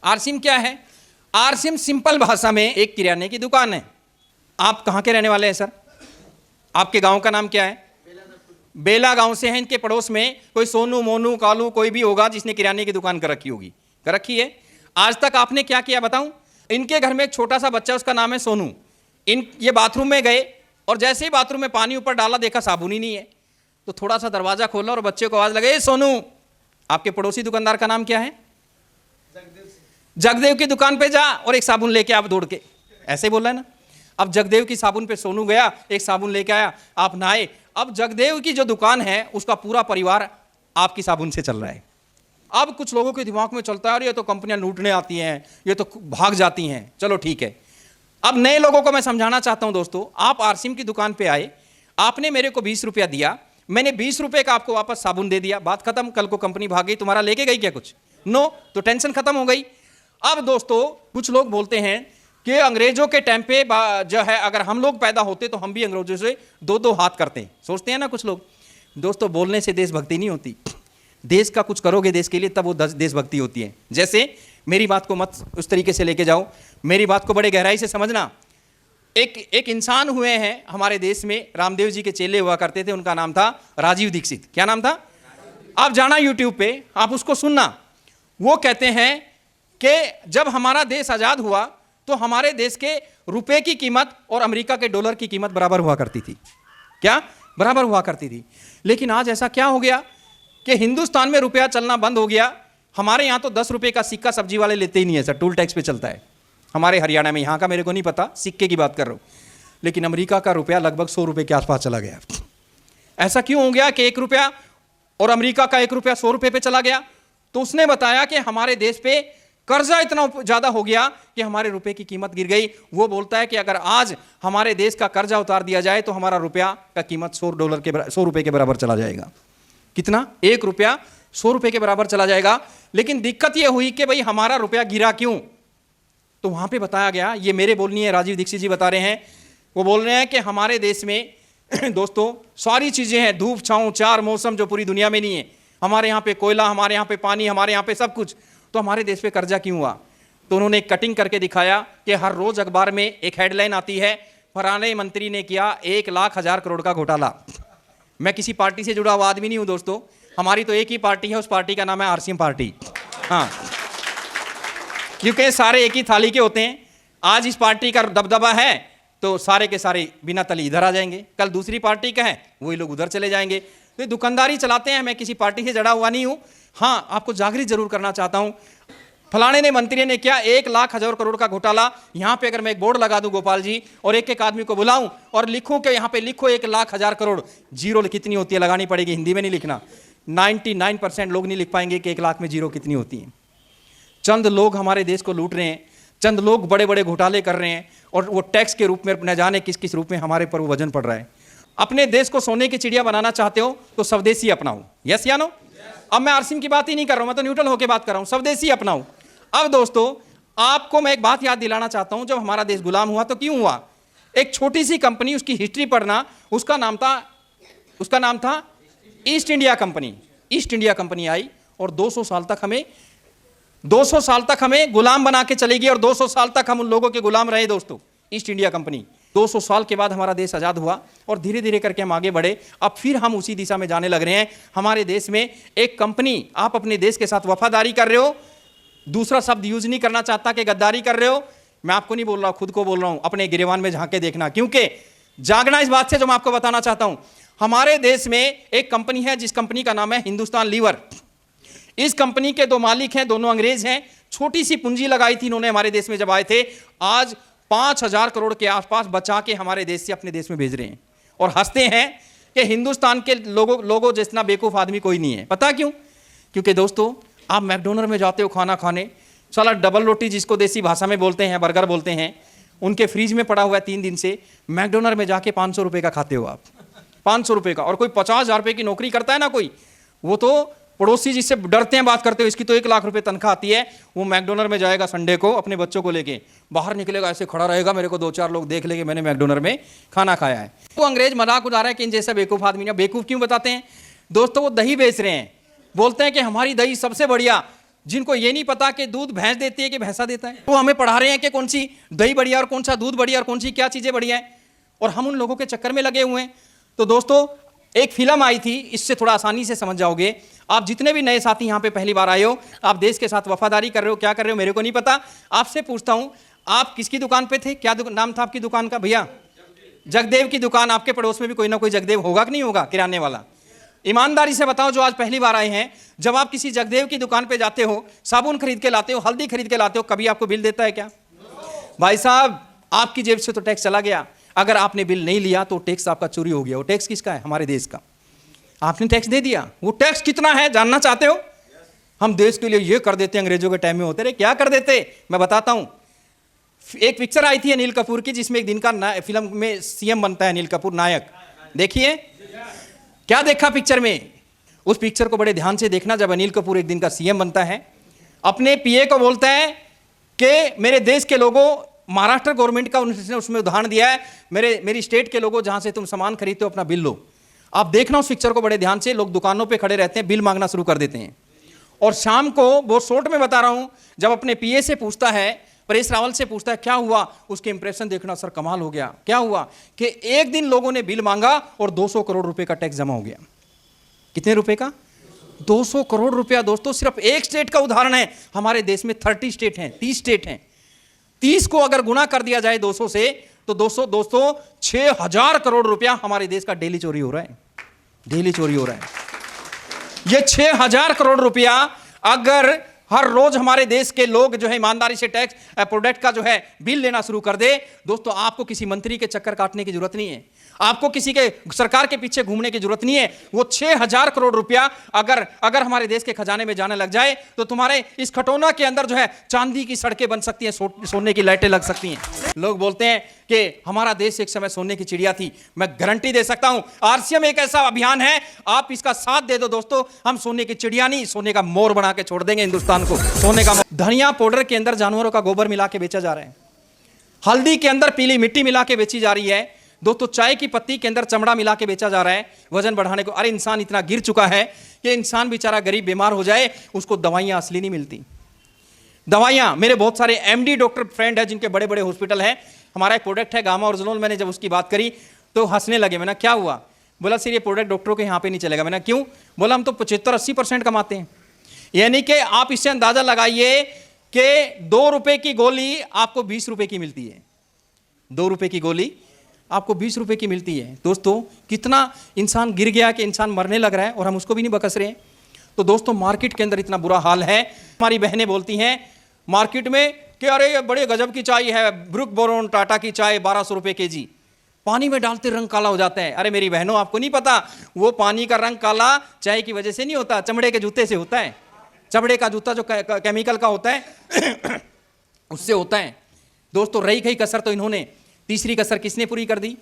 RCM क्या है? RCM simple भाषा में एक किराने की दुकान है। आप कहाँ के रहने वाले हैं सर? आपके गांव का नाम क्या है? बेला गांव से हैं। इनके पड़ोस में कोई सोनू मोनू कालू कोई भी होगा जिसने किराने की दुकान कर रखी होगी, कर रखी है। आज तक आपने क्या किया बताऊं? इनके घर में एक छोटा सा बच्चा, उसका नाम है सोनू। ये बाथरूम में गए और जैसे ही बाथरूम में पानी ऊपर डाला, देखा साबुन ही नहीं है, तो थोड़ा सा दरवाजा खोला और बच्चे को आवाज लगे, सोनू, आपके पड़ोसी दुकानदार का नाम क्या है? जगदेव की दुकान पे जा और एक साबुन लेके आप दौड़ के, ऐसे बोला है ना। अब जगदेव की साबुन पे सोनू गया, एक साबुन लेके आया, आप नहाए। अब जगदेव की जो दुकान है उसका पूरा परिवार आपकी साबुन से चल रहा है। अब कुछ लोगों के दिमाग में चलता है, अरे ये तो कंपनियां लूटने आती हैं, ये तो भाग जाती हैं। चलो ठीक है, अब नए लोगों को मैं समझाना चाहता हूं दोस्तों। आप आरसीएम की दुकान पे आए, आपने मेरे को 20 रुपया दिया, मैंने 20 रुपये का आपको वापस साबुन दे दिया, बात खत्म। कल को कंपनी भाग गई, तुम्हारा लेके गई क्या कुछ? नो, तो टेंशन खत्म हो गई। अब दोस्तों कुछ लोग बोलते हैं कि अंग्रेजों के टाइम पे जो है, अगर हम लोग पैदा होते तो हम भी अंग्रेजों से दो दो हाथ करते, सोचते हैं ना कुछ लोग। दोस्तों बोलने से देशभक्ति नहीं होती, देश का कुछ करोगे देश के लिए तब वो देशभक्ति होती है। जैसे मेरी बात को मत उस तरीके से लेके जाओ, मेरी बात को बड़े गहराई से समझना। एक इंसान हुए हैं हमारे देश में, रामदेव जी के चेले हुआ करते थे, उनका नाम था राजीव दीक्षित। क्या नाम था? आप जाना यूट्यूब पे, आप उसको सुनना। वो कहते हैं कि जब हमारा देश आजाद हुआ तो हमारे देश के रुपए की कीमत और अमेरिका के डॉलर की कीमत बराबर हुआ करती थी। क्या? बराबर हुआ करती थी। लेकिन आज ऐसा क्या हो गया कि हिंदुस्तान में रुपया चलना बंद हो गया। हमारे यहाँ तो 10 रुपये का सिक्का सब्जी वाले लेते ही नहीं है सर, टूल टैक्स पे चलता है हमारे हरियाणा में। यहाँ का मेरे को नहीं पता, सिक्के की बात कर रहा हूँ। लेकिन अमेरिका का रुपया लगभग 100 रुपये के आसपास चला गया। ऐसा क्यों हो गया कि 1 रुपया और अमेरिका का 1 रुपया 100 रुपये पे चला गया? तो उसने बताया कि हमारे देश पे कर्जा इतना ज्यादा हो गया कि हमारे रुपए की कीमत गिर गई। वो बोलता है कि अगर आज हमारे देश का कर्जा उतार दिया जाए तो हमारा रुपया का कीमत 100 रुपए के बराबर चला जाएगा। कितना? 1 रुपया 100 रुपए के बराबर चला जाएगा। लेकिन दिक्कत यह हुई कि भाई हमारा रुपया गिरा क्यों? तो वहां पे बताया गया, ये मेरे बोलनी है, राजीव दीक्षित जी बता रहे हैं। वो बोल रहे हैं कि हमारे देश में दोस्तों सारी चीजें हैं, धूप छांव 4 मौसम जो पूरी दुनिया में नहीं है। हमारे यहाँ पे कोयला, हमारे यहाँ पे पानी, हमारे यहाँ पे सब कुछ। तो हमारे देश पे कर्जा क्यों हुआ? तो उन्होंने कटिंग करके दिखाया कि हर रोज अखबार में एक हेडलाइन आती है, फलाने मंत्री ने किया 1,00,000 करोड़ का घोटाला। मैं किसी पार्टी से जुड़ा हुआ आदमी नहीं हूं दोस्तों, हमारी तो एक ही पार्टी है, उस पार्टी का नाम है आरसीएम पार्टी। हाँ, क्योंकि सारे एक ही थाली के होते हैं। आज इस पार्टी का दबदबा है तो सारे के सारे बिना तली इधर आ जाएंगे, कल दूसरी पार्टी का है वही लोग उधर चले जाएंगे। तो दुकानदारी चलाते हैं, मैं किसी पार्टी से जड़ा हुआ नहीं हूं। हाँ, आपको जागृत जरूर करना चाहता हूं। फलाने ने मंत्री ने क्या 1,00,000 करोड़ का घोटाला। यहां पे अगर मैं एक बोर्ड लगा दूं गोपाल जी और एक एक आदमी को बुलाऊं और लिखूं कि यहां पे लिखो 1,00,000 करोड़, जीरो कितनी होती है लगानी पड़ेगी, हिंदी में नहीं लिखना। 99% लोग नहीं लिख पाएंगे कि 1 लाख में जीरो कितनी होती है। चंद लोग हमारे देश को लूट रहे हैं, चंद लोग बड़े बड़े घोटाले कर रहे हैं और वो टैक्स के रूप में न जाने किस किस रूप में हमारे पर वो वजन पड़ रहा है। अपने देश को सोने की चिड़िया बनाना चाहते हो तो स्वदेशी अपनाओ। यस या नो? अब मैं आरसीएम की बात ही नहीं कर रहा हूं, मैं तो न्यूट्रल होकर बात कर रहा हूं, स्वदेशी अपनाओ। अब दोस्तों आपको मैं एक बात याद दिलाना चाहता हूं, जब हमारा देश गुलाम हुआ तो क्यों हुआ? एक छोटी सी कंपनी, उसकी हिस्ट्री पढ़ना, उसका नाम था East India Company. East India Company आई और 200 साल तक हमें गुलाम बना के चलेगी और 200 साल तक हम उन लोगों के गुलाम रहे दोस्तों। ईस्ट इंडिया कंपनी 200 साल के बाद हमारा देश आजाद हुआ और धीरे धीरे करके हम आगे बढ़े। अब फिर हम उसी दिशा में जाने लग रहे हैं। हमारे देश में एक कंपनी, आप अपने देश के साथ वफादारी कर रहे हो, दूसरा शब्द यूज नहीं करना चाहता कि गद्दारी कर रहे हो। मैं आपको नहीं बोल रहा, खुद को बोल रहा हूं। अपने गिरेवान में झांक के देखना, क्योंकि जागना इस बात से जो मैं आपको बताना चाहता हूं। हमारे देश में एक कंपनी है जिस कंपनी का नाम है हिंदुस्तान लीवर। इस कंपनी के 2 मालिक हैं, दोनों अंग्रेज हैं। छोटी सी पूंजी लगाई थी इन्होंने हमारे देश में जब आए थे। आज 5,000 करोड़ के आसपास बचा के हमारे देश से अपने देश में भेज रहे हैं और हंसते हैं कि हिंदुस्तान के लोगों जितना बेवकूफ आदमी कोई नहीं है। पता क्यों? क्योंकि दोस्तों आप मैकडोनल्ड में जाते हो खाना खाने, साला डबल रोटी जिसको देसी भाषा में बोलते हैं, बर्गर बोलते हैं, उनके फ्रीज में पड़ा हुआ है 3 दिन से। मैकडोनल्ड में जाके 500 रुपये का खाते हो आप, 500 रुपये का। और कोई 50,000 रुपये की नौकरी करता है ना कोई, वो तो पड़ोसी जिससे डरते हैं बात करते हो, इसकी तो 1 लाख रुपए तनख्वाह आती है, वो मैकडोनल्ड में जाएगा संडे को अपने बच्चों को लेके, बाहर निकलेगा ऐसे खड़ा रहेगा, मेरे को 2-4 लोग देख लेंगे मैंने मैकडोनल्ड में खाना खाया है। वो अंग्रेज मजाक उड़ा रहा है कि इन जैसा बेवकूफ आदमी। बेवकूफ क्यों बताते हैं दोस्तों? वो दही बेच रहे हैं, बोलते हैं कि हमारी दही सबसे बढ़िया, जिनको ये नहीं पता कि दूध भैंस देती है कि भैंसा देता है। वो हमें पढ़ा रहे हैं कि कौन सी दही बढ़िया और कौन सा दूध बढ़िया और कौन सी क्या चीज़ें बढ़िया है, और हम उन लोगों के चक्कर में लगे हुए हैं। तो दोस्तों एक फिल्म आई थी, इससे थोड़ा आसानी से समझ जाओगे। आप जितने भी नए साथी यहाँ पे पहली बार आए हो, आप देश के साथ वफादारी कर रहे हो, क्या कर रहे हो मेरे को नहीं पता। आपसे पूछता हूँ, आप किसकी दुकान पे थे? क्या नाम था आपकी दुकान का भैया? जगदेव की दुकान। आपके पड़ोस में भी कोई ना कोई जगदेव होगा कि नहीं होगा, किराने वाला? ईमानदारी से बताओ जो आज पहली बार आए हैं, जब आप किसी जगदेव की दुकान पे जाते हो, साबुन खरीद के लाते हो, हल्दी खरीद के लाते हो, कभी आपको बिल देता है क्या? भाई साहब, आपकी जेब से तो टैक्स चला गया। अगर आपने बिल नहीं लिया तो टैक्स आपका चोरी हो गया। वो टैक्स किसका है? हमारे देश का। आपने टैक्स दे दिया। वो टैक्स कितना है जानना चाहते हो? हम देश के लिए ये कर देते, अंग्रेजों के टाइम में होते रहे, क्या कर देते मैं बताता हूं। एक पिक्चर आई थी अनिल कपूर की, जिसमें एक दिन का फिल्म में सीएम बनता है अनिल कपूर, नायक। देखिए क्या देखा पिक्चर में? उस पिक्चर को बड़े ध्यान से देखना। जब अनिल कपूर एक दिन का सीएम बनता है, अपने पीए को बोलता है कि मेरे देश के लोगों, महाराष्ट्र गवर्नमेंट का उसमें उदाहरण दिया है, मेरी स्टेट के लोगों जहां से तुम सामान खरीदते हो अपना बिल लो। आप देखना उस पिक्चर को बड़े ध्यान से। लोग दुकानों पे खड़े रहते हैं, बिल मांगना शुरू कर देते हैं। और शाम को, बहुत शॉर्ट में बता रहा हूं, जब अपने पीए से पूछता है, परेश रावल से पूछता है क्या हुआ, उसके इंप्रेशन देखना सर, कमाल हो गया। क्या हुआ कि एक दिन लोगों ने बिल मांगा और 200 करोड़ रुपए का टैक्स जमा हो गया। कितने रुपए का? 200 करोड़ रुपया। दोस्तों सिर्फ एक स्टेट का उदाहरण है। हमारे देश में 30 स्टेट हैं, 30 स्टेट हैं। 30 को अगर गुना कर दिया जाए 200 से, तो दोस्तों 6000 करोड़ रुपया हमारे देश का डेली चोरी हो रहा है। डेली चोरी हो रहा है। ये 6000 करोड़ रुपया अगर हर रोज हमारे देश के लोग जो है ईमानदारी से टैक्स प्रोडक्ट का जो है बिल लेना शुरू कर दे, दोस्तों आपको किसी मंत्री के चक्कर काटने की जरूरत नहीं है, आपको किसी के सरकार के पीछे घूमने की जरूरत नहीं है। वो 6000 करोड़ रुपया अगर हमारे देश के खजाने में जाने लग जाए, तो तुम्हारे इस खटोना के अंदर जो है चांदी की सड़कें बन सकती हैं, सोने की लाइटें लग सकती हैं। लोग बोलते हैं कि हमारा देश एक समय सोने की चिड़िया थी। मैं गारंटी दे सकता हूं, आरसीएम एक ऐसा अभियान है, आप इसका साथ दे दो दोस्तों, हम सोने की चिड़िया नहीं, सोने का मोर बना के छोड़ देंगे हिंदुस्तान को। सोने का धनिया पाउडर के अंदर जानवरों का गोबर मिला के बेचा जा रहा है, हल्दी के अंदर पीली मिट्टी मिला के बेची जा रही है दोस्तों, चाय की पत्ती के अंदर चमड़ा मिला के बेचा जा रहा है वजन बढ़ाने को। अरे इंसान इतना गिर चुका है कि इंसान बेचारा गरीब बीमार हो जाए, उसको दवाइयां असली नहीं मिलती। दवाइयां, मेरे बहुत सारे एमडी डॉक्टर फ्रेंड हैं जिनके बड़े बड़े हॉस्पिटल हैं। हमारा एक प्रोडक्ट है गामा ओरिजिनल, मैंने जब उसकी बात करी तो हंसने लगे। मैंने क्या हुआ? बोला सर ये प्रोडक्ट डॉक्टरों के यहाँ पे नहीं चलेगा। मैंने क्यों? बोला हम तो 75-80% कमाते हैं। यानी कि आप इससे अंदाजा लगाइए कि 2 रुपए की गोली आपको 20 रुपए की मिलती है। 2 रुपए की गोली आपको 20 रुपए की मिलती है। दोस्तों कितना इंसान गिर गया कि इंसान मरने लग रहा है और हम उसको भी नहीं बकस रहे हैं। तो दोस्तों मार्केट के अंदर इतना बुरा हाल है। हमारी बहनें बोलती हैं मार्केट में कि अरे ये बड़े गजब की चाय है, ब्रुक बोरोन टाटा की चाय 1200 रुपए केजी, पानी में डालते रंग काला हो जाता है। अरे मेरी बहनों, आपको नहीं पता, वो पानी का रंग काला चाय की वजह से नहीं होता, चमड़े के जूते से होता है। चमड़े का जूता जो केमिकल का होता है उससे होता है। दोस्तों रही गई कसर तो इन्होंने, तीसरी कसर किसने पूरी कर दी?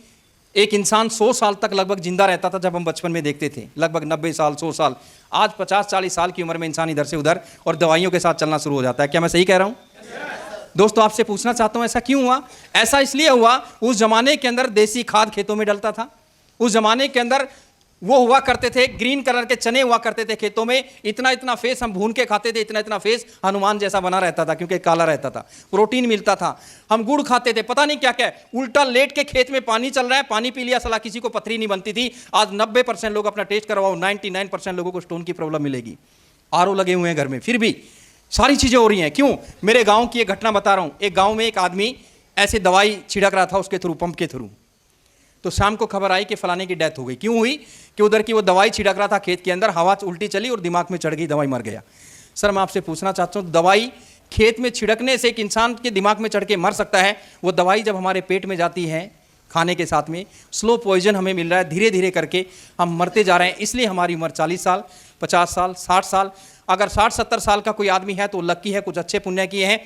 एक इंसान 100 साल तक लगभग जिंदा रहता था, जब हम बचपन में देखते थे, लगभग 90 साल 100 साल। आज 50-40 साल की उम्र में इंसान इधर से उधर और दवाइयों के साथ चलना शुरू हो जाता है। क्या मैं सही कह रहा हूं? दोस्तों आपसे पूछना चाहता हूं ऐसा क्यों हुआ? ऐसा इसलिए हुआ, उस जमाने के अंदर देसी खाद खेतों में डलता था। उस जमाने के अंदर वो हुआ करते थे, ग्रीन कलर के चने हुआ करते थे खेतों में, इतना इतना फेस हम भून के खाते थे, इतना इतना फेस हनुमान जैसा बना रहता था क्योंकि काला रहता था, प्रोटीन मिलता था। हम गुड़ खाते थे, पता नहीं क्या क्या, उल्टा लेट के खेत में पानी चल रहा है, पानी पी लिया सला, किसी को पथरी नहीं बनती थी। आज 90% लोग अपना टेस्ट करवाओ, 99% लोगों को स्टोन की प्रॉब्लम मिलेगी। आरओ लगे हुए हैं घर में, फिर भी सारी चीजें हो रही हैं। क्यों? मेरे गाँव की एक घटना बता रहा हूँ। एक गाँव में एक आदमी ऐसे दवाई छिड़क रहा था उसके थ्रू, पंप के थ्रू। तो शाम को खबर आई कि फलाने की डेथ हो गई। क्यों हुई? कि उधर की वो दवाई छिड़क रहा था खेत के अंदर, हवा उल्टी चली और दिमाग में चढ़ गई, दवाई मर गया। सर मैं आपसे पूछना चाहता हूँ, दवाई खेत में छिड़कने से एक इंसान के दिमाग में चढ़ के मर सकता है, वो दवाई जब हमारे पेट में जाती है खाने के साथ में, स्लो पॉइजन हमें मिल रहा है, धीरे धीरे करके हम मरते जा रहे हैं। इसलिए हमारी उम्र 40 साल 50 साल 60 साल, अगर 60-70 साल का कोई आदमी है तो लक्की है, कुछ अच्छे पुण्य किए हैं,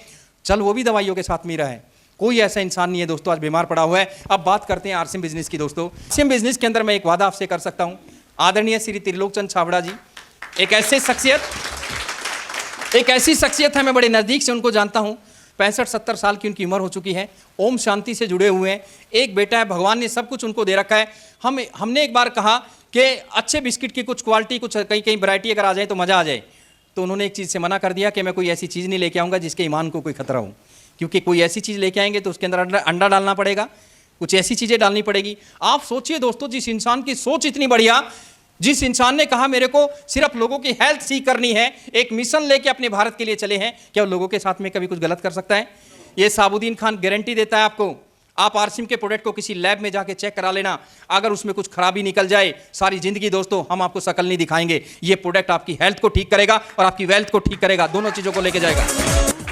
चल वो भी दवाइयों के साथ में रहा है। कोई ऐसा इंसान नहीं है दोस्तों आज बीमार पड़ा हुआ है। अब बात करते हैं आरसीएम बिजनेस की। दोस्तों आरसीएम बिजनेस के अंदर मैं एक वादा आपसे कर सकता हूं, आदरणीय श्री त्रिलोक चंद छाबड़ा जी एक ऐसी शख्सियत है, मैं बड़े नज़दीक से उनको जानता हूं। 65-70 साल की उनकी उम्र हो चुकी है, ओम शांति से जुड़े हुए हैं, एक बेटा है, भगवान ने सब कुछ उनको दे रखा है। हमने एक बार कहा कि अच्छे बिस्किट की कुछ क्वालिटी, कुछ कई वैरायटी अगर आ जाए तो मज़ा आ जाए। तो उन्होंने एक चीज़ से मना कर दिया कि मैं कोई ऐसी चीज़ नहीं लेके आऊँगा जिसके ईमान को कोई खतरा हो, क्योंकि कोई ऐसी चीज़ लेके आएंगे तो उसके अंदर अंडा डालना पड़ेगा, कुछ ऐसी चीज़ें डालनी पड़ेगी। आप सोचिए दोस्तों, जिस इंसान की सोच इतनी बढ़िया, जिस इंसान ने कहा मेरे को सिर्फ लोगों की हेल्थ ठीक करनी है, एक मिशन लेके अपने भारत के लिए चले हैं, क्या वो लोगों के साथ में कभी कुछ गलत कर सकता है? ये साबुद्दीन खान गारंटी देता है आपको, आप आरसिम के प्रोडक्ट को किसी लैब में जाके चेक करा लेना, अगर उसमें कुछ खराबी निकल जाए, सारी जिंदगी दोस्तों हम आपको शकल नहीं दिखाएंगे। ये प्रोडक्ट आपकी हेल्थ को ठीक करेगा और आपकी वेल्थ को ठीक करेगा, दोनों चीज़ों को लेके जाएगा।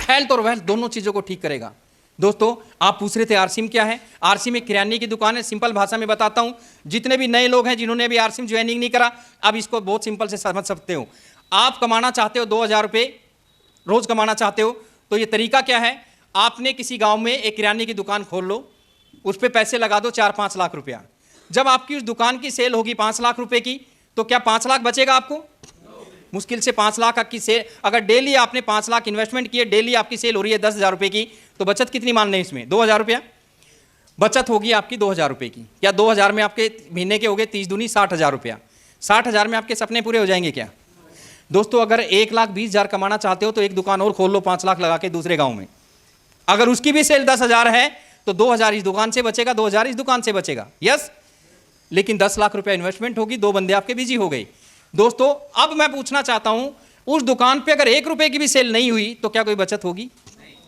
हेल्थ और वेल्थ दोनों चीज़ों को ठीक करेगा। दोस्तों आप पूछ रहे थे आरसिम क्या है? आरसिम एक किराने की दुकान है। सिंपल भाषा में बताता हूं, जितने भी नए लोग हैं जिन्होंने अभी आरसिम ज्वाइनिंग नहीं करा, अब इसको बहुत सिंपल से समझ सकते हो। आप कमाना चाहते हो 2000 रुपये रोज कमाना चाहते हो, तो ये तरीका क्या है? आपने किसी गांव में एक किराने की दुकान खोल लो, उस पर पैसे लगा दो 4-5 लाख रुपया। जब आपकी उस दुकान की सेल होगी 5 लाख रुपए की, तो क्या 5 लाख बचेगा आपको? मुश्किल से 5 लाख की सेल, अगर डेली आपने 5 लाख इन्वेस्टमेंट किए, डेली आपकी सेल हो रही है 10,000 रुपये की, तो बचत कितनी मान लें इसमें? 2,000 रुपया बचत होगी आपकी 2,000 रुपये की। क्या 2,000 में आपके महीने के हो गए 30 दूनी 60,000 रुपया? 60,000 में आपके सपने पूरे हो जाएंगे क्या? दोस्तों अगर 1,20,000 कमाना चाहते हो तो एक दुकान और खोल लो 5 लाख लगा के दूसरे गाँव में, अगर उसकी भी सेल 10,000 है तो 2,000 इस दुकान से बचेगा, 2,000 इस दुकान से बचेगा। यस, लेकिन 10 लाख रुपया इन्वेस्टमेंट होगी, 2 बंदे आपके बिजी हो गए। दोस्तों अब मैं पूछना चाहता हूं, उस दुकान पे अगर 1 रुपए की भी सेल नहीं हुई तो क्या कोई बचत होगी?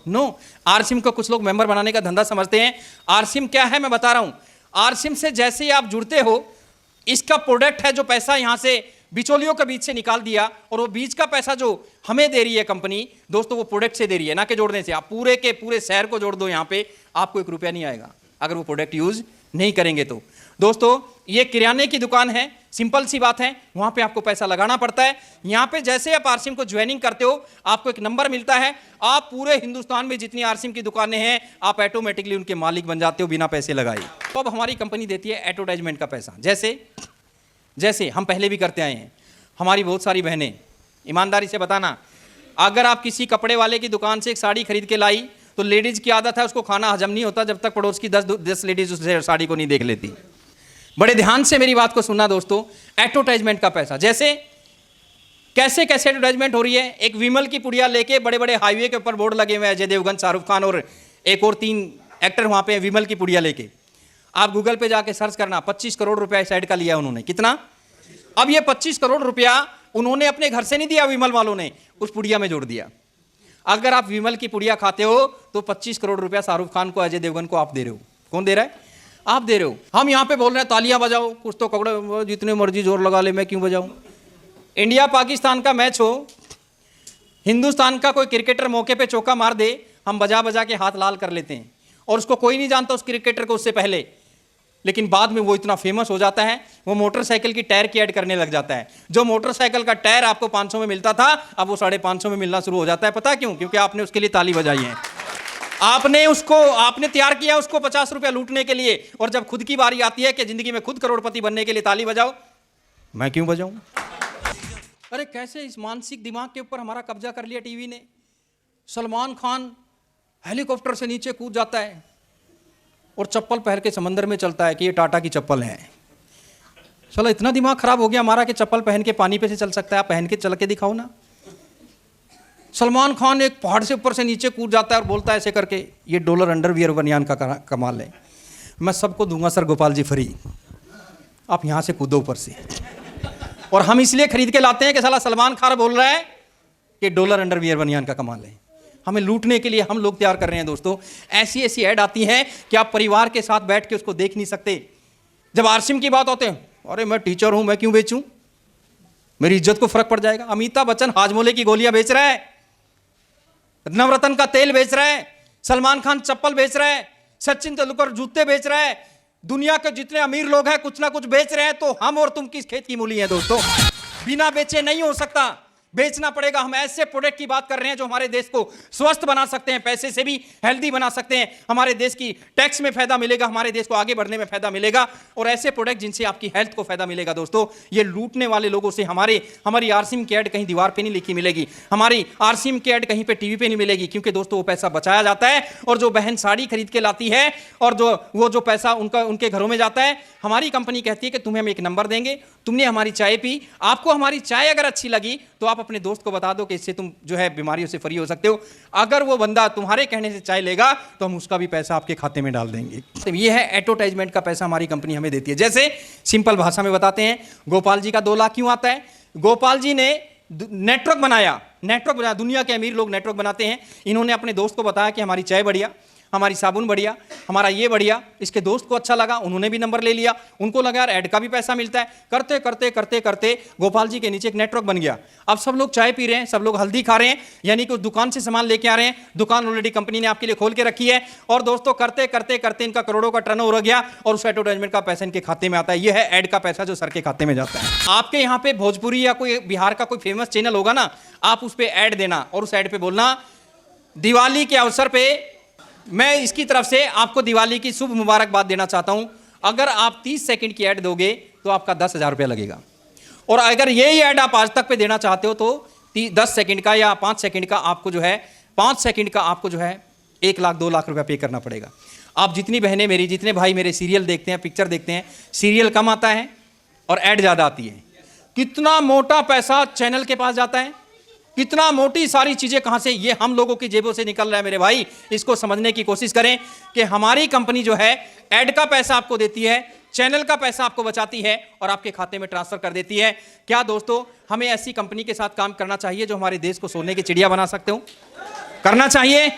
नो। आरसिम को कुछ लोग मेंबर बनाने का धंधा समझते हैं। आरसिम क्या है मैं बता रहा हूं। आरसिम से जैसे ही आप जुड़ते हो, इसका प्रोडक्ट है जो पैसा यहां से बिचौलियों के बीच से निकाल दिया, और वो बीच का पैसा जो हमें दे रही है कंपनी, दोस्तों वो प्रोडक्ट से दे रही है, ना कि जोड़ने से। आप पूरे के पूरे शहर को जोड़ दो, यहां पे आपको 1 रुपया नहीं आएगा अगर वो प्रोडक्ट यूज नहीं करेंगे तो। दोस्तों ये किराने की दुकान है, सिंपल सी बात है, वहां पे आपको पैसा लगाना पड़ता है। यहां पे जैसे आप आरसिम को ज्वाइनिंग करते हो, आपको एक नंबर मिलता है, आप पूरे हिंदुस्तान में जितनी आरसिम की दुकानें हैं आप ऑटोमेटिकली उनके मालिक बन जाते हो बिना पैसे लगाए। तो अब हमारी कंपनी देती है एडवर्टाइजमेंट का पैसा, जैसे हम पहले भी करते आए हैं। हमारी बहुत सारी बहनें, ईमानदारी से बताना, अगर आप किसी कपड़े वाले की दुकान से एक साड़ी खरीद के लाई, तो लेडीज की आदत है उसको खाना हजम नहीं होता जब तक पड़ोस की 10 लेडीज उस साड़ी को नहीं देख लेती। बड़े ध्यान से मेरी बात को सुनना दोस्तों। एडवर्टाइजमेंट का पैसा, जैसे कैसे एडवर्टाइजमेंट हो रही है। एक विमल की पुड़िया लेके बड़े बड़े हाईवे के ऊपर बोर्ड लगे हुए हैं, अजय देवगन, शाहरुख खान और एक और 3 एक्टर वहां पे विमल की पुड़िया लेके। आप गूगल पे जाके सर्च करना, 25 करोड़ रुपया इस साइड का लिया उन्होंने। कितना? अब ये 25 करोड़ रुपया उन्होंने अपने घर से नहीं दिया, विमल वालों ने उस पुड़िया में जोड़ दिया। अगर आप विमल की पुड़िया खाते हो तो 25 करोड़ रुपया शाहरुख खान को, अजय देवगन को आप दे रहे हो। कौन दे रहा है? आप दे रहे हो। हम यहां पे बोल रहे हैं तालियां बजाओ, कुछ तो कपड़े जितने मर्जी जोर लगा ले, मैं क्यों बजाऊं? इंडिया पाकिस्तान का मैच हो, हिंदुस्तान का कोई क्रिकेटर मौके पे चौका मार दे, हम बजा बजा के हाथ लाल कर लेते हैं, और उसको कोई नहीं जानता उस क्रिकेटर को उससे पहले, लेकिन बाद में वो इतना फेमस हो जाता है, वो मोटरसाइकिल की टायर की ऐड करने लग जाता है। जो मोटरसाइकिल का टायर आपको 500 में मिलता था, अब वो 550 में मिलना शुरू हो जाता है। पता क्यों? क्योंकि आपने उसके लिए ताली बजाई है। आपने तैयार किया उसको 50 रुपया लूटने के लिए, और जब खुद की बारी आती है कि जिंदगी में खुद करोड़पति बनने के लिए ताली बजाओ, मैं क्यों बजाऊं? अरे कैसे इस मानसिक दिमाग के ऊपर हमारा कब्जा कर लिया टीवी ने। सलमान खान हेलीकॉप्टर से नीचे कूद जाता है और चप्पल पहन के समंदर में चलता है कि ये टाटा की चप्पल है। चलो इतना दिमाग खराब हो गया हमारा कि चप्पल पहन के पानी पे से चल सकता है, आप पहन के चल के दिखाओ ना। सलमान खान एक पहाड़ से ऊपर से नीचे कूद जाता है और बोलता है ऐसे करके, ये डॉलर अंडरवियर बनियान का कमाल है, मैं सबको दूंगा सर गोपाल जी फ्री, आप यहाँ से कूदो ऊपर से। और हम इसलिए खरीद के लाते हैं कि साला सलमान खान बोल रहा है कि डॉलर अंडरवियर बनियान का कमाल है। हमें लूटने के लिए हम लोग तैयार कर रहे हैं दोस्तों। ऐसी ऐसी ऐड आती है कि आप परिवार के साथ बैठ के उसको देख नहीं सकते। जब आरसिम की बात होते हैं, अरे मैं टीचर हूं, मैं क्यों बेचूं, मेरी इज्जत को फर्क पड़ जाएगा। अमिताभ बच्चन हाजमोले की गोलियां बेच रहा है, नवरत्न का तेल बेच रहा है, सलमान खान चप्पल बेच रहा है, सचिन तेंदुलकर जूते बेच रहा है, दुनिया के जितने अमीर लोग हैं कुछ ना कुछ बेच रहे हैं, तो हम और तुम किस खेत की मूली हैं दोस्तों? बिना बेचे नहीं हो सकता, बेचना पड़ेगा। हम ऐसे प्रोडक्ट की बात कर रहे हैं जो हमारे देश को स्वस्थ बना सकते हैं, पैसे से भी हेल्दी बना सकते हैं, हमारे देश की टैक्स में फायदा मिलेगा, हमारे देश को आगे बढ़ने में फायदा मिलेगा, और ऐसे प्रोडक्ट जिनसे आपकी हेल्थ को फायदा मिलेगा। दोस्तों ये लूटने वाले लोगों से हमारी आरसिम की ऐड कहीं दीवार पे नहीं लिखी मिलेगी, हमारी आरसिम की ऐड कहीं पे टीवी पे नहीं मिलेगी, क्योंकि दोस्तों वो पैसा बचाया जाता है। और जो बहन साड़ी खरीद के लाती है और जो पैसा उनके घरों में जाता है, हमारी कंपनी कहती है कि तुम्हें हम एक नंबर देंगे, तुमने हमारी चाय पी, आपको हमारी चाय अगर अच्छी लगी तो आप अपने दोस्त को बता दो कि इससे तुम जो है बीमारियों से फ्री हो सकते हो। अगर वो बंदा तुम्हारे कहने से चाय लेगा तो हम उसका भी पैसा आपके खाते में डाल देंगे। तो ये है एडवर्टाइजमेंट का पैसा हमारी कंपनी हमें देती है। जैसे सिंपल भाषा में बताते हैं, गोपाल जी का 2 लाख क्यों आता है? गोपाल जी ने नेटवर्क बनाया, दुनिया के अमीर लोग नेटवर्क बनाते हैं। इन्होंने अपने दोस्त को बताया कि हमारी चाय बढ़िया, हमारी साबुन बढ़िया, हमारा ये बढ़िया। इसके दोस्त को अच्छा लगा, उन्होंने भी नंबर ले लिया, उनको लगा यार ऐड का भी पैसा मिलता है। करते करते करते करते गोपाल जी के नीचे एक नेटवर्क बन गया। अब सब लोग चाय पी रहे हैं, सब लोग हल्दी खा रहे हैं, यानी कि उस दुकान से सामान लेके आ रहे हैं। दुकान ऑलरेडी कंपनी ने आपके लिए खोल के रखी है। और दोस्तों करते करते करते इनका करोड़ों का टर्नओवर हो गया और उस एडवर्टाइजमेंट का पैसा इनके खाते में आता है। यह है ऐड का पैसा जो सर के खाते में जाता है। आपके यहाँ पे भोजपुरी या कोई बिहार का कोई फेमस चैनल होगा ना, आप उस पर ऐड देना और उस ऐड पे बोलना, दिवाली के अवसर पे मैं इसकी तरफ से आपको दिवाली की शुभ मुबारकबाद देना चाहता हूं। अगर आप 30 सेकंड की ऐड दोगे तो आपका 10,000 रुपया लगेगा। और अगर यही ऐड आप आज तक पे देना चाहते हो तो 10 सेकंड का या 5 सेकंड का आपको जो है 5 सेकंड का आपको जो है 1 लाख 2 लाख रुपया पे करना पड़ेगा। आप जितनी बहनें मेरी, जितने भाई मेरे सीरियल देखते हैं, पिक्चर देखते हैं, सीरियल कम आता है और ऐड ज़्यादा आती है। कितना मोटा पैसा चैनल के पास जाता है, कितना मोटी सारी चीजें कहां से, ये हम लोगों की जेबों से निकल रहा है मेरे भाई। इसको समझने की कोशिश करें कि हमारी कंपनी जो है ऐड का पैसा आपको देती है, चैनल का पैसा आपको बचाती है और आपके खाते में ट्रांसफर कर देती है। क्या दोस्तों हमें ऐसी कंपनी के साथ काम करना चाहिए जो हमारे देश को सोने की चिड़िया बना सकते हो? करना चाहिए।